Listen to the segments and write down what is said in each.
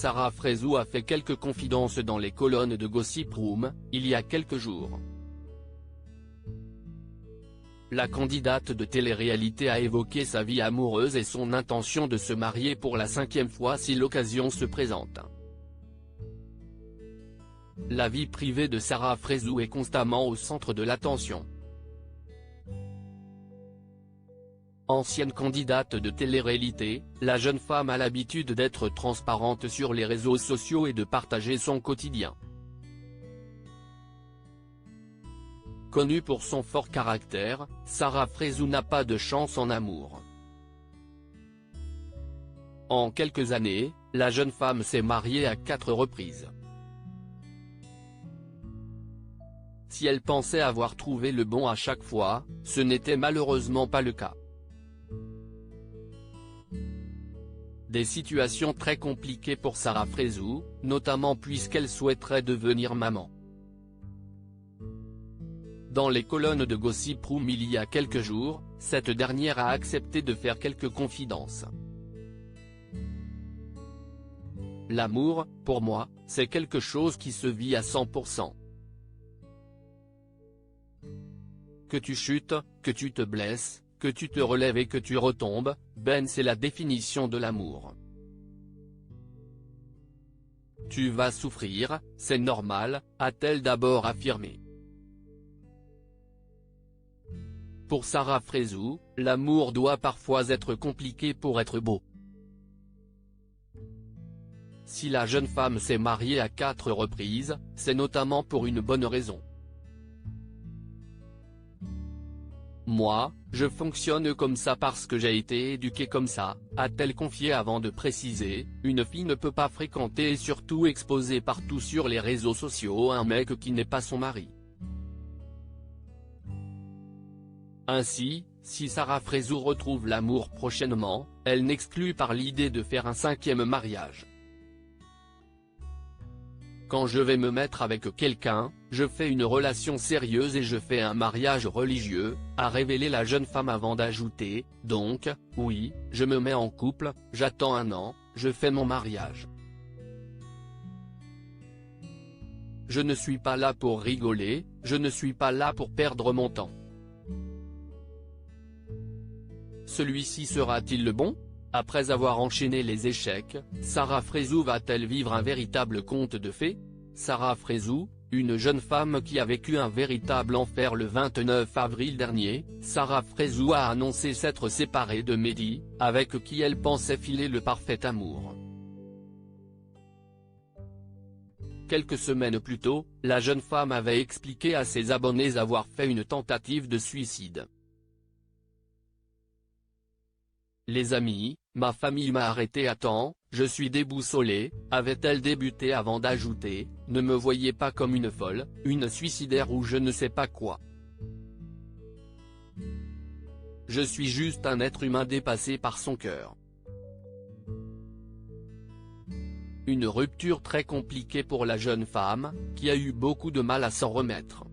Sarah Frézou a fait quelques confidences dans les colonnes de Gossip Room, il y a quelques jours. La candidate de télé-réalité a évoqué sa vie amoureuse et son intention de se marier pour la 5e fois si l'occasion se présente. La vie privée de Sarah Frézou est constamment au centre de l'attention. Ancienne candidate de télé-réalité, la jeune femme a l'habitude d'être transparente sur les réseaux sociaux et de partager son quotidien. Connue pour son fort caractère, Sarah Frézou n'a pas de chance en amour. En quelques années, la jeune femme s'est mariée à 4 reprises. Si elle pensait avoir trouvé le bon à chaque fois, ce n'était malheureusement pas le cas. Des situations très compliquées pour Sarah Frézou, notamment puisqu'elle souhaiterait devenir maman. Dans les colonnes de Gossip Room il y a quelques jours, cette dernière a accepté de faire quelques confidences. L'amour, pour moi, c'est quelque chose qui se vit à 100%. Que tu chutes, que tu te blesses, que tu te relèves et que tu retombes, c'est la définition de l'amour. Tu vas souffrir, c'est normal, a-t-elle d'abord affirmé. Pour Sarah Frézou, l'amour doit parfois être compliqué pour être beau. Si la jeune femme s'est mariée à 4 reprises, c'est notamment pour une bonne raison. Moi, je fonctionne comme ça parce que j'ai été éduquée comme ça, a-t-elle confié avant de préciser, une fille ne peut pas fréquenter et surtout exposer partout sur les réseaux sociaux un mec qui n'est pas son mari. Ainsi, si Sarah Frézou retrouve l'amour prochainement, elle n'exclut pas l'idée de faire un 5e mariage. Quand je vais me mettre avec quelqu'un, je fais une relation sérieuse et je fais un mariage religieux, a révélé la jeune femme avant d'ajouter, donc, oui, je me mets en couple, j'attends 1 an, je fais mon mariage. Je ne suis pas là pour rigoler, je ne suis pas là pour perdre mon temps. Celui-ci sera-t-il le bon ? Après avoir enchaîné les échecs, Sarah Frézou va-t-elle vivre un véritable conte de fées ? Sarah Frézou, une jeune femme qui a vécu un véritable enfer le 29 avril dernier, Sarah Frézou a annoncé s'être séparée de Mehdi, avec qui elle pensait filer le parfait amour. Quelques semaines plus tôt, la jeune femme avait expliqué à ses abonnés avoir fait une tentative de suicide. Les amis, ma famille m'a arrêté à temps, je suis déboussolée, avait-elle débuté avant d'ajouter, ne me voyez pas comme une folle, une suicidaire ou je ne sais pas quoi. Je suis juste un être humain dépassé par son cœur. Une rupture très compliquée pour la jeune femme, qui a eu beaucoup de mal à s'en remettre.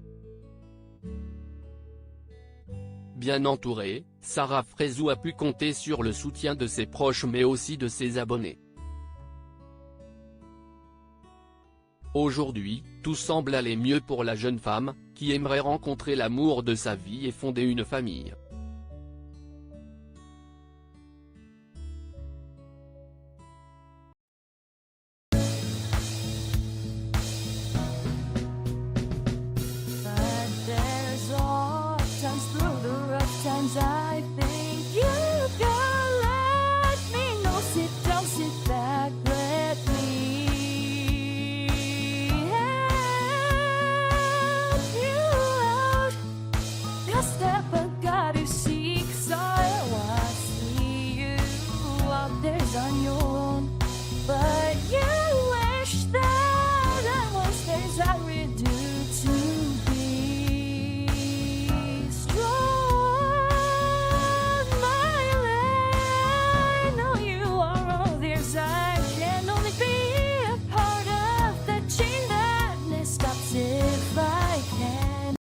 Bien entourée, Sarah Frézou a pu compter sur le soutien de ses proches mais aussi de ses abonnés. Aujourd'hui, tout semble aller mieux pour la jeune femme, qui aimerait rencontrer l'amour de sa vie et fonder une famille.